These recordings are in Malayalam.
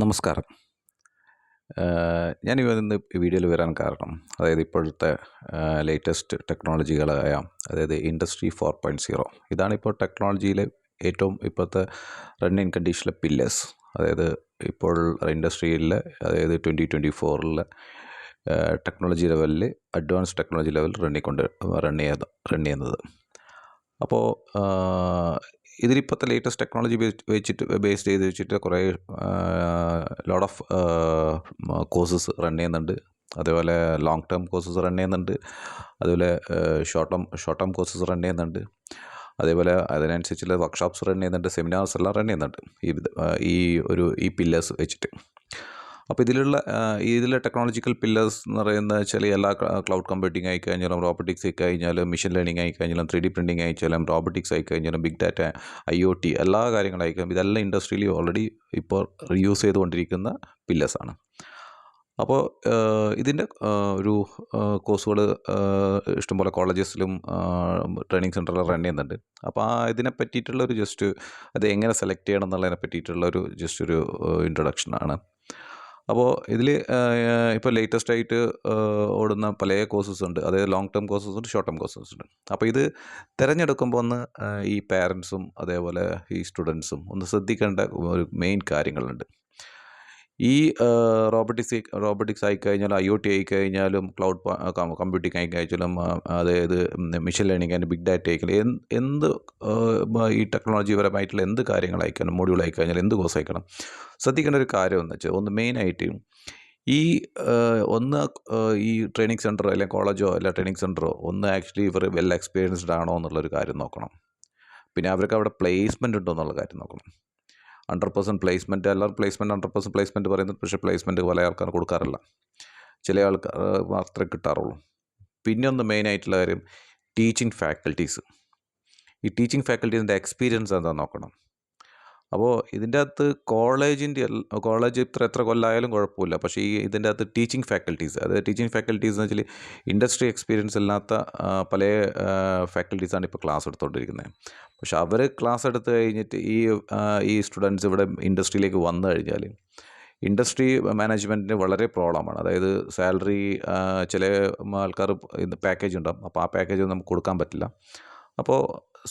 നമസ്കാരം. ഞാനിന്ന് ഈ വീഡിയോയിൽ വരാൻ കാരണം, അതായത് ഇപ്പോഴത്തെ ലേറ്റസ്റ്റ് ടെക്നോളജികളായ, അതായത് ഇൻഡസ്ട്രി 4.0 ഇതാണിപ്പോൾ ടെക്നോളജിയിലെ ഏറ്റവും ഇപ്പോഴത്തെ റണ്ണിങ് കണ്ടീഷനിലെ പില്ലേഴ്സ്. അതായത് ഇപ്പോൾ ഇൻഡസ്ട്രിയിലെ, അതായത് 2024 ടെക്നോളജി ലെവലിൽ, അഡ്വാൻസ് ടെക്നോളജി ലെവൽ റൺ ചെയ്യുന്നത്. അപ്പോൾ ഇതിലിപ്പോഴത്തെ ലേറ്റസ്റ്റ് ടെക്നോളജി ബേസ് ചെയ്ത് വെച്ചിട്ട് കുറേ ലോട്ട് ഓഫ് കോഴ്സസ് റൺ ചെയ്യുന്നുണ്ട്. അതേപോലെ ലോങ് ടേം കോഴ്സസ് റൺ ചെയ്യുന്നുണ്ട്. അതുപോലെ ഷോർട്ട് ടേം കോഴ്സസ് റൺ ചെയ്യുന്നുണ്ട്. അതേപോലെ അതിനനുസരിച്ചുള്ള വർക്ക്ഷോപ്സ് റൺ ചെയ്യുന്നുണ്ട്, സെമിനാർസ് എല്ലാം റൺ ചെയ്യുന്നുണ്ട് ഈ പില്ലേഴ്സ് വെച്ചിട്ട്. അപ്പോൾ ഇതിലെ ടെക്നോളജിക്കൽ പില്ലേഴ്സ് എന്ന് പറയുന്നത് വെച്ചാൽ എല്ലാ ക്ലൗഡ് കമ്പ്യൂട്ടിംഗ് ആയിക്കഴിഞ്ഞാലും, റോബോട്ടിക്സ് ആയിക്കഴിഞ്ഞാലും, മെഷീൻ ലേണിംഗ് ആയിക്കഴിഞ്ഞാലും, 3D പ്രിൻറ്റിംഗ് ആയിക്കഴിഞ്ഞാലും, റോബോട്ടിക്സ് ആയിക്കഴിഞ്ഞാലും, ബിഗ് ഡാറ്റ, IoT എല്ലാ കാര്യങ്ങളായിക്കഴിഞ്ഞാലും ഇതെല്ലാം ഇൻഡസ്ട്രിയിൽ ഓൾറെഡി ഇപ്പോൾ യൂസ് ചെയ്തുകൊണ്ടിരിക്കുന്ന പില്ലേഴ്സാണ്. അപ്പോൾ ഇതിൻ്റെ ഒരു കോഴ്സുകൾ ഇഷ്ടംപോലെ കോളേജസിലും ട്രെയിനിങ് സെൻറ്ററിലും റൺ ചെയ്യുന്നുണ്ട്. അപ്പോൾ ഇതിനെ പറ്റിയിട്ടുള്ളൊരു അത് എങ്ങനെ സെലക്ട് ചെയ്യണം എന്നുള്ളതിനെ പറ്റിയിട്ടുള്ളൊരു ഒരു ഇൻട്രൊഡക്ഷനാണ്. അപ്പോൾ ഇതിൽ ഇപ്പോൾ ലേറ്റസ്റ്റ് ആയിട്ട് ഓടുന്ന പല കോഴ്സസ് ഉണ്ട്. അതായത് ലോങ് ടേം കോഴ്സസ് ഉണ്ട്, ഷോർട്ട് ടേം കോഴ്സസ് ഉണ്ട്. അപ്പോൾ ഇത് തിരഞ്ഞെടുക്കുമ്പോൾ ഈ പാരൻസും അതേപോലെ ഈ സ്റ്റുഡൻസും ഒന്ന് ശ്രദ്ധിക്കേണ്ട ഒരു മെയിൻ കാര്യങ്ങളുണ്ട്. ഈ റോബോട്ടിക്സ് ആയിക്കഴിഞ്ഞാലും, IoT ആയിക്കഴിഞ്ഞാലും, ക്ലൗഡ് കമ്പ്യൂട്ടിംഗ് ആയിക്കഴിഞ്ഞാലും, അതായത് machine learning and big data ആയിക്കഴിഞ്ഞാലും, എന്ത് ഈ ടെക്നോളജി പരമായിട്ടുള്ള എന്ത് കാര്യങ്ങളായിക്കണം, മോഡ്യൂൾ ആയിക്കഴിഞ്ഞാൽ, എന്ത് കോഴ്സ് ആയിക്കണം, ശ്രദ്ധിക്കേണ്ട ഒരു കാര്യം എന്ന് വെച്ചാൽ, ഒന്ന് മെയിനായിട്ട് ഈ ട്രെയിനിങ് സെൻറ്ററോ അല്ലെങ്കിൽ കോളേജോ അല്ല ട്രെയിനിങ് സെൻറ്ററോ ആക്ച്വലി ഇവർ വെൽ എക്സ്പീരിയൻസ്ഡ് ആണോ എന്നുള്ളൊരു കാര്യം നോക്കണം. പിന്നെ അവർക്ക് അവിടെ പ്ലേസ്മെൻറ്റ് ഉണ്ടോ എന്നുള്ള കാര്യം നോക്കണം. 100% പ്ലേസ്മെൻറ്റ്, എല്ലാവരും 100% പ്ലേസ്മെൻറ്റ് പറയുന്നത്, പക്ഷേ പ്ലേസ്മെൻറ്റ് പല ആൾക്കാരും കൊടുക്കാറില്ല. ചില ആൾക്കാർ മാത്രമേ കിട്ടാറുള്ളൂ. പിന്നെ ഒന്ന് മെയിനായിട്ടുള്ള കാര്യം, ടീച്ചിങ് ഫാക്കൽറ്റീസ്. ഈ ടീച്ചിങ് ഫാക്കൽറ്റീസിൻ്റെ എക്സ്പീരിയൻസ് എന്താണെന്ന് നോക്കണം. അപ്പോൾ ഇതിൻ്റെ അകത്ത് കോളേജ് എത്ര കൊല്ലമായാലും കുഴപ്പമില്ല. പക്ഷേ ഇതിൻ്റെ അകത്ത് ടീച്ചിങ് ഫാക്കൽറ്റീസ് എന്ന് വെച്ചാൽ ഇൻഡസ്ട്രി എക്സ്പീരിയൻസ് ഇല്ലാത്ത പല ഫാക്കൽറ്റീസാണ് ഇപ്പോൾ ക്ലാസ് എടുത്തുകൊണ്ടിരിക്കുന്നത്. പക്ഷെ അവർ ക്ലാസ് എടുത്ത് കഴിഞ്ഞിട്ട് ഈ സ്റ്റുഡൻസ് ഇവിടെ ഇൻഡസ്ട്രിയിലേക്ക് വന്നു കഴിഞ്ഞാൽ ഇൻഡസ്ട്രി മാനേജ്മെൻറ്റിന് വളരെ പ്രോബ്ലമാണ്. അതായത് സാലറി, ചില ആൾക്കാർ പാക്കേജ് ഉണ്ടാകും. അപ്പോൾ ആ പാക്കേജ് നമുക്ക് കൊടുക്കാൻ പറ്റില്ല. അപ്പോൾ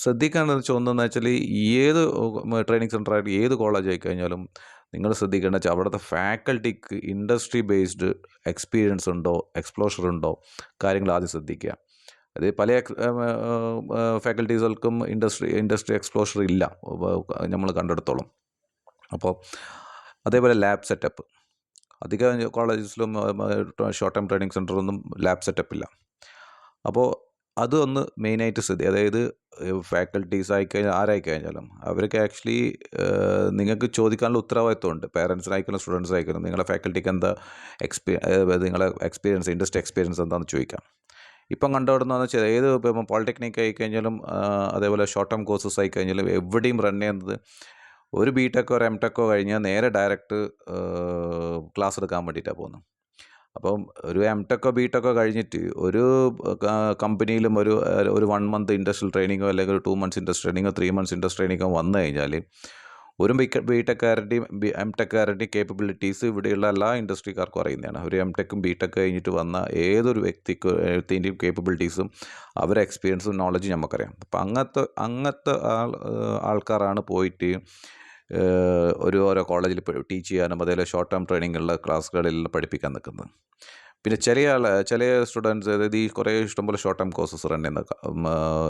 ശ്രദ്ധിക്കേണ്ടതെന്ന് വെച്ചാൽ, ഒന്നെന്ന് വെച്ചാൽ ഏത് ട്രെയിനിങ് സെൻ്ററായിട്ട് ഏത് കോളേജ് ആയിക്കഴിഞ്ഞാലും നിങ്ങൾ ശ്രദ്ധിക്കേണ്ടത് വെച്ചാൽ അവിടുത്തെ ഫാക്കൽറ്റിക്ക് ഇൻഡസ്ട്രി ബേസ്ഡ് എക്സ്പീരിയൻസ് ഉണ്ടോ, എക്സ്പ്ലോഷർ ഉണ്ടോ, കാര്യങ്ങൾ ആദ്യം ശ്രദ്ധിക്കുക. അത് പല ഫാക്കൽറ്റീസുകൾക്കും ഇൻഡസ്ട്രി എക്സ്പ്ലോഷർ ഇല്ല, നമ്മൾ കണ്ടെടുത്തോളം. അപ്പോൾ അതേപോലെ ലാബ് സെറ്റപ്പ്, അധിക കോളേജസിലും ഷോർട്ട് ടൈം ട്രെയിനിങ് സെൻ്ററൊന്നും ലാബ് സെറ്റപ്പ് ഇല്ല. അപ്പോൾ അതൊന്ന് മെയിനായിട്ട് അതായത് ഫാക്കൽറ്റീസ് ആയിക്കഴിഞ്ഞാൽ ആരായിക്കഴിഞ്ഞാലും അവർക്ക് ആക്ച്വലി നിങ്ങൾക്ക് ചോദിക്കാനുള്ള ഉത്തരവാദിത്വമുണ്ട്. പാരൻസിനായിക്കഴിഞ്ഞാലും സ്റ്റുഡൻസ് ആയിക്കഴിഞ്ഞാലും നിങ്ങളുടെ ഫാക്കൽറ്റിക്ക് എന്താ നിങ്ങളെ എക്സ്പീരിയൻസ്, ഇൻഡസ്ട്രി എക്സ്പീരിയൻസ് എന്താണെന്ന് ചോദിക്കാം. ഇപ്പം കണ്ടുവരുന്നതെന്ന് വെച്ചാൽ ഇപ്പം പോളിടെക്നിക് ആയിക്കഴിഞ്ഞാലും, അതേപോലെ ഷോർട്ട് ടേം കോഴ്സസ് ആയിക്കഴിഞ്ഞാലും എവിടെയും റൺ ചെയ്യുന്നത് ഒരു BTech ഒരു MTech കഴിഞ്ഞാൽ നേരെ ഡയറക്റ്റ് ക്ലാസ് എടുക്കാൻ വേണ്ടിയിട്ടാണ് പോകുന്നത്. അപ്പം ഒരു MTech BTech കഴിഞ്ഞിട്ട് ഒരു കമ്പനിയിലും ഒരു 1 month ഇൻഡസ്ട്രിയൽ ട്രെയിനിങ്ങോ അല്ലെങ്കിൽ ഒരു 2 months ഇൻഡസ്ട്രിയൽ ട്രെയിനിങ്ങോ 3 months ഇൻഡസ്ട്രിയൽ ട്രെയിനിങ്ങോ വന്നു കഴിഞ്ഞാൽ ഒരു BTechകാരുടെയും MTechകാരുടെയും കേപ്പബിലിറ്റീസ് ഇവിടെയുള്ള എല്ലാ ഇൻഡസ്ട്രിക്കാർക്കും അറിയുന്നതാണ്. ഒരു MTechും BTech കഴിഞ്ഞിട്ട് വന്ന ഏതൊരു വ്യക്തിൻ്റെയും കേപ്പബിലിറ്റീസും അവരുടെ എക്സ്പീരിയൻസും നോളജും നമുക്കറിയാം. അപ്പം അങ്ങനത്തെ ആൾക്കാരാണ് പോയിട്ട് ഓരോ കോളേജിൽ ടീച്ച് ചെയ്യാനും അതേപോലെ ഷോർട്ട് ടേം ട്രെയിനിങ്ങുള്ള ക്ലാസ്സുകളിലെല്ലാം പഠിപ്പിക്കാൻ നിൽക്കുന്നത്. പിന്നെ ചില സ്റ്റുഡൻസ്, അതായത് ഈ കുറേ ഇഷ്ടംപോലെ ഷോർട്ട് ടേം കോഴ്സസ് റൺ ചെയ്യുന്ന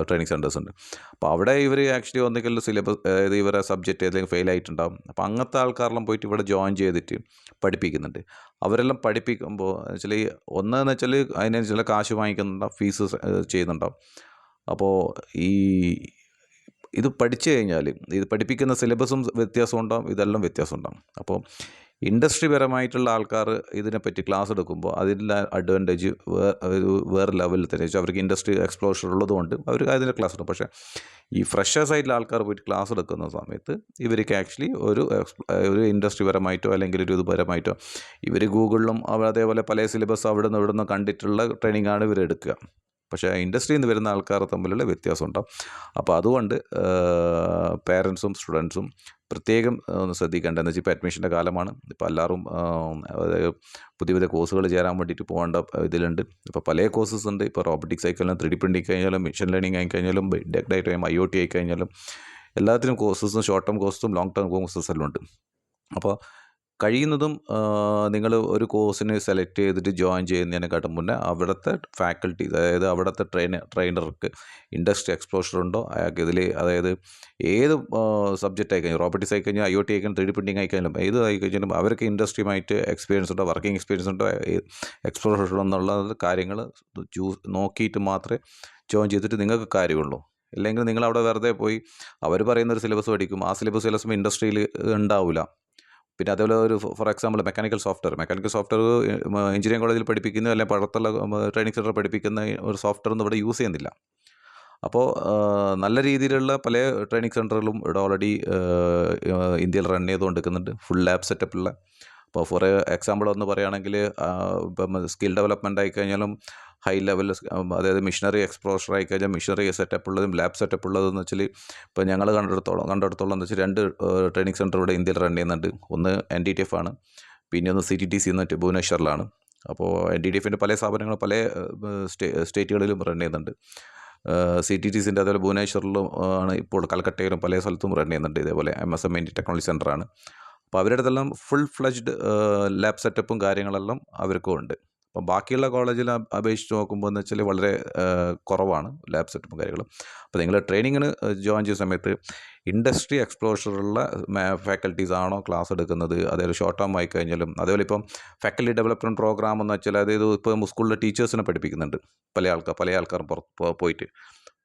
ട്രെയിനിങ് സെൻറ്റേഴ്സ് ഉണ്ട്. അപ്പോൾ അവിടെ ഇവർ ആക്ച്വലി ഒന്നുകിൽ സിലബസ്, അതായത് ഇവരെ സബ്ജക്റ്റ് ഏതെങ്കിലും ഫെയിൽ ആയിട്ടുണ്ടാകും. അപ്പോൾ അങ്ങനത്തെ ആൾക്കാരെല്ലാം പോയിട്ട് ഇവിടെ ജോയിൻ ചെയ്തിട്ട് പഠിപ്പിക്കുന്നുണ്ട്. അവരെല്ലാം പഠിപ്പിക്കുമ്പോൾ ഒന്നെന്ന് വെച്ചാൽ അതിനനുസരിച്ചുള്ള കാശ് വാങ്ങിക്കുന്നുണ്ടാവും, ഫീസ് ചെയ്യുന്നുണ്ടാവും. അപ്പോൾ ഇത് പഠിച്ചു കഴിഞ്ഞാൽ ഇത് പഠിപ്പിക്കുന്ന സിലബസും വ്യത്യാസം ഉണ്ടാകും, ഇതെല്ലാം വ്യത്യാസം ഉണ്ടാകും. അപ്പോൾ ഇൻഡസ്ട്രി പരമായിട്ടുള്ള ആൾക്കാർ ഇതിനെപ്പറ്റി ക്ലാസ് എടുക്കുമ്പോൾ അതിൻ്റെ അഡ്വാൻറ്റേജ് വേറെ ലെവലിൽ തന്നെ വെച്ചാൽ അവർക്ക് ഇൻഡസ്ട്രി എക്സ്പ്ലോഷർ ഉള്ളതുകൊണ്ട് അവർക്ക് അതിൻ്റെ ക്ലാസ് എടുക്കും. പക്ഷേ ഈ ഫ്രഷേഴ്സ് ആയിട്ടുള്ള ആൾക്കാർ പോയിട്ട് ക്ലാസ് എടുക്കുന്ന സമയത്ത് ഇവർക്ക് ആക്ച്വലി ഒരു ഇൻഡസ്ട്രി പരമായിട്ടോ അല്ലെങ്കിൽ ഒരു ഇതുപരമായിട്ടോ ഇവർ ഗൂഗിളിലും അതേപോലെ പല സിലബസ് അവിടെ നിന്ന് കണ്ടിട്ടുള്ള ട്രെയിനിങ്ങാണ് ഇവർ എടുക്കുക. പക്ഷേ ഇൻഡസ്ട്രിയിൽ നിന്ന് വരുന്ന ആൾക്കാർ തമ്മിലുള്ള വ്യത്യാസം ഉണ്ടാവും. അപ്പോൾ അതുകൊണ്ട് പാരൻസും സ്റ്റുഡൻസും പ്രത്യേകം ഒന്ന് ശ്രദ്ധിക്കേണ്ടത്. എന്ന് വെച്ചാൽ ഇപ്പോൾ അഡ്മിഷൻ്റെ കാലമാണ്. ഇപ്പോൾ എല്ലാവരും അതായത് പുതിയ പുതിയ കോഴ്സുകൾ ചേരാൻ വേണ്ടിയിട്ട് പോകേണ്ട ഇതിലുണ്ട്. ഇപ്പോൾ പല കോഴ്സസ് ഉണ്ട്. ഇപ്പോൾ റോബോട്ടിക്സ് ആയിക്കഴിഞ്ഞാലും 3D പ്രിൻറ്റിംഗ് കഴിഞ്ഞാലും മെഷീൻ ലേണിംഗ് ആയിക്കഴിഞ്ഞാലും ബിഗ് ഡേറ്റ IoT ആയിക്കഴിഞ്ഞാലും എല്ലാത്തിനും കോഴ്സസും ഷോർട്ട് ടേം കോഴ്സും ലോങ് ടേം കോഴ്സസ് എല്ലാം ഉണ്ട്. അപ്പോൾ കഴിയുന്നതും നിങ്ങൾ ഒരു കോഴ്സിന് സെലക്ട് ചെയ്തിട്ട് ജോയിൻ ചെയ്യുന്നതിനെക്കാട്ടും മുന്നേ അവിടുത്തെ ഫാക്കൽറ്റി, അതായത് അവിടുത്തെ ട്രെയിനർക്ക് ഇൻഡസ്ട്രി എക്സ്പോഷർ ഉണ്ടോ അയാൾക്ക് ഇതിൽ, അതായത് ഏത് സബ്ജക്റ്റ് ആയിക്കഴിഞ്ഞാൽ റോബോട്ടിക്സ് ആയിക്കഴിഞ്ഞാൽ IoT ആയിക്കഴിഞ്ഞാൽ 3D പ്രിൻറ്റിംഗ് ആയിക്കഴിഞ്ഞാലും ഏത് ആയിക്കഴിഞ്ഞാലും അവർക്ക് ഇൻഡസ്ട്രിയുമായിട്ട് എക്സ്പീരിയൻസ് ഉണ്ടോ, വർക്കിംഗ് എക്സ്പീരിയൻസ് ഉണ്ടോ, എക്സ്പോഷർ ഉണ്ടോ എന്നുള്ള കാര്യങ്ങൾ നോക്കിയിട്ട് മാത്രമേ ജോയിൻ ചെയ്തിട്ട് നിങ്ങൾക്ക് കാര്യമുള്ളൂ. ഇല്ലെങ്കിൽ നിങ്ങൾ അവിടെ വെറുതെ പോയി അവർ പറയുന്നൊരു സിലബസ് പഠിക്കും. ആ സിലബസ് ഇൻഡസ്ട്രിയിൽ ഉണ്ടാവില്ല. പിന്നെ അതേപോലെ ഒരു for example mechanical software engineering കോളേജിൽ പഠിപ്പിക്കുന്ന അല്ലെങ്കിൽ പുറത്തുള്ള ട്രെയിനിങ് സെൻറ്റർ പഠിപ്പിക്കുന്ന ഒരു സോഫ്റ്റ്വെയർ ഒന്നും ഇവിടെ യൂസ് ചെയ്യുന്നില്ല. അപ്പോൾ നല്ല രീതിയിലുള്ള പല ട്രെയിനിങ് സെൻറ്ററുകളും ഇവിടെ ഓൾറെഡി ഇന്ത്യയിൽ റൺ ചെയ്തുകൊണ്ടിരിക്കുന്നുണ്ട്, ഫുൾ ലാബ് സെറ്റപ്പുള്ള. അപ്പോൾ ഫോർ എക്സാമ്പിൾ ഒന്ന് പറയുകയാണെങ്കിൽ ഇപ്പം സ്കിൽ ഡെവലപ്മെൻ്റ് ആയിക്കഴിഞ്ഞാലും ഹൈ ലെവൽ, അതായത് മിഷനറി എക്സ്പ്ലോഷർ ആയിക്കഴിഞ്ഞാൽ മിഷനറി സെറ്റപ്പ് ഉള്ളതും ലാബ് സെറ്റപ്പ് ഉള്ളതെന്ന് വെച്ചാൽ ഇപ്പോൾ ഞങ്ങൾ കണ്ടിടത്തോളം എന്ന് വെച്ചാൽ 2 ട്രെയിനിങ് സെൻറ്റർ ഇവിടെ ഇന്ത്യയിൽ റൺ ചെയ്യുന്നുണ്ട്. ഒന്ന് NDTF ആണ്, പിന്നെ ഒന്ന് CTTC എന്നിട്ട് ഭുവനേശ്വറിലാണ്. അപ്പോൾ NDTFിൻ്റെ പല സ്ഥാപനങ്ങളും പല സ്റ്റേറ്റുകളിലും റൺ ചെയ്യുന്നുണ്ട്. CTTCൻ്റെ അതുപോലെ ഭുവനേശ്വറിലും ആണ്, ഇപ്പോൾ കൽക്കട്ടയിലും പല സ്ഥലത്തും റൺ ചെയ്യുന്നുണ്ട്. ഇതേപോലെ MSMIT ടെക്നോളജി സെൻ്ററാണ്. അപ്പോൾ അവരുടെ അടുത്തെല്ലാം ഫുൾ ഫ്ലജ്ഡ് ലാബ് സെറ്റപ്പും കാര്യങ്ങളെല്ലാം അവർക്കും ഉണ്ട്. അപ്പം ബാക്കിയുള്ള കോളേജിൽ അപേക്ഷിച്ച് നോക്കുമ്പോൾ എന്ന് വെച്ചാൽ വളരെ കുറവാണ് ലാബ് സെറ്റപ്പും കാര്യങ്ങളും. അപ്പോൾ നിങ്ങൾ ട്രെയിനിങ്ങിന് ജോയിൻ ചെയ്യുന്ന സമയത്ത് ഇൻഡസ്ട്രി എക്സ്പ്ലോഷറുള്ള ഫാക്കൽറ്റീസ് ആണോ ക്ലാസ് എടുക്കുന്നത്, അതായത് ഷോർട്ട് ടേം ആയി കഴിഞ്ഞാലും. അതേപോലെ ഇപ്പം ഫാക്കൽറ്റി ഡെവലപ്മെൻറ്റ് പ്രോഗ്രാം എന്ന് വെച്ചാൽ അതായത് ഇപ്പം സ്കൂളിലെ ടീച്ചേഴ്സിനെ പഠിപ്പിക്കുന്നുണ്ട് പല ആൾക്കാരും പോയിട്ട്.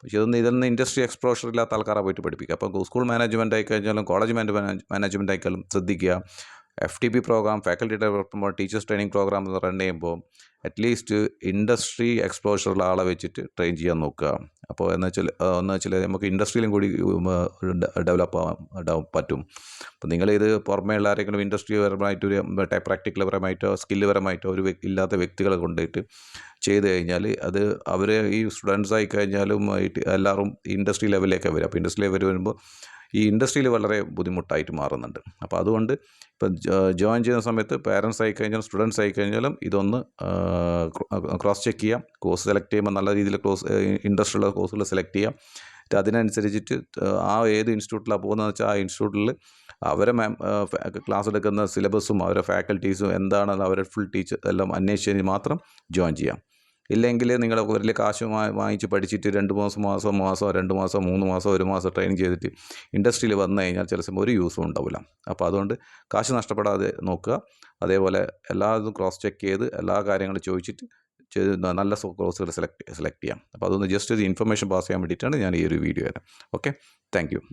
പക്ഷേ ഇതൊന്നും ഇൻഡസ്ട്രി എക്സ്പ്ലോഷർ ഇല്ലാത്ത ആൾക്കാരാണ് പോയിട്ട് പഠിപ്പിക്കുക. അപ്പോൾ സ്കൂൾ മാനേജ്മെൻറ്റ് ആയിക്കഴിഞ്ഞാലും കോളേജ് മാനേജ്മെൻറ്റ് ആയിക്കഴിഞ്ഞാലും ശ്രദ്ധിക്കുക, FTP programme, faculty development teachers training programme run ചെയ്യുമ്പോൾ അറ്റ്ലീസ്റ്റ് ഇൻഡസ്ട്രി എക്സ്പോഷറുള്ള ആളെ വെച്ചിട്ട് ട്രെയിൻ ചെയ്യാൻ നോക്കുക. അപ്പോൾ എന്ന് വെച്ചാൽ നമുക്ക് ഇൻഡസ്ട്രിയിലും കൂടി ഡെവലപ്പ് ആവാൻ പറ്റും. അപ്പോൾ നിങ്ങളിത് പുറമേയുള്ള ആരെങ്കിലും ഇൻഡസ്ട്രി പരമായിട്ട് ഒരു പ്രാക്ടിക്കൽ പരമായിട്ടോ സ്കില്ല് പരമായിട്ടോ ഒരു ഇല്ലാത്ത വ്യക്തികളെ കൊണ്ടുപോയിട്ട് ചെയ്ത് കഴിഞ്ഞാൽ അത് അവർ ഈ സ്റ്റുഡൻസ് ആയി കഴിഞ്ഞാലും എല്ലാവരും ഇൻഡസ്ട്രി ലെവലിലേക്ക് വരും. അപ്പോൾ ഇൻഡസ്ട്രി ലെവൽ വരുമ്പോൾ ഈ ഇൻഡസ്ട്രിയിൽ വളരെ ബുദ്ധിമുട്ടായിട്ട് മാറുന്നുണ്ട്. അപ്പോൾ അതുകൊണ്ട് ഇപ്പം ജോയിൻ ചെയ്യുന്ന സമയത്ത് പാരൻസ് ആയിക്കഴിഞ്ഞാലും സ്റ്റുഡൻസ് ആയിക്കഴിഞ്ഞാലും ഇതൊന്ന് ക്രോസ് ചെക്ക് ചെയ്യാം. കോഴ്സ് സെലക്ട് ചെയ്യുമ്പോൾ നല്ല രീതിയിൽ ഇൻട്രസ്റ്റുള്ള കോഴ്സുകൾ സെലക്ട് ചെയ്യാം. അതിനനുസരിച്ചിട്ട് ഏത് ഇൻസ്റ്റിറ്റ്യൂട്ടിലാണ് പോകുന്നതെന്ന് വെച്ചാൽ ആ ഇൻസ്റ്റിറ്റ്യൂട്ടിൽ അവരെ ക്ലാസ് എടുക്കുന്ന സിലബസും അവരുടെ ഫാക്കൽറ്റീസും എന്താണെന്ന് അവരെ ഫുൾ ടീച്ചർ എല്ലാം അന്വേഷിച്ചതിന് മാത്രം ജോയിൻ ചെയ്യാം. ഇല്ലെങ്കിൽ നിങ്ങൾ വലിയ കാശ് വാങ്ങിച്ച് പഠിച്ചിട്ട് 2 മാസം 2 മാസം 3 മാസം 1 മാസം ട്രെയിനിങ് ചെയ്തിട്ട് ഇൻഡസ്ട്രിയിൽ വന്നു കഴിഞ്ഞാൽ ചില സമയം ഒരു യൂസും ഉണ്ടാവില്ല. അപ്പോൾ അതുകൊണ്ട് കാശ് നഷ്ടപ്പെടാതെ നോക്കുക. അതേപോലെ എല്ലാതും ക്രോസ് ചെക്ക് ചെയ്ത് എല്ലാ കാര്യങ്ങളും ചോദിച്ചിട്ട് നല്ല കോഴ്സുകൾ സെലക്ട് ചെയ്യാം. അപ്പോൾ അതൊന്ന് ജസ്റ്റ് ഒരു ഇൻഫർമേഷൻ പാസ് ചെയ്യാൻ വേണ്ടിയിട്ടാണ് ഞാൻ ഈ ഒരു വീഡിയോ തരാം. Okay, thank you.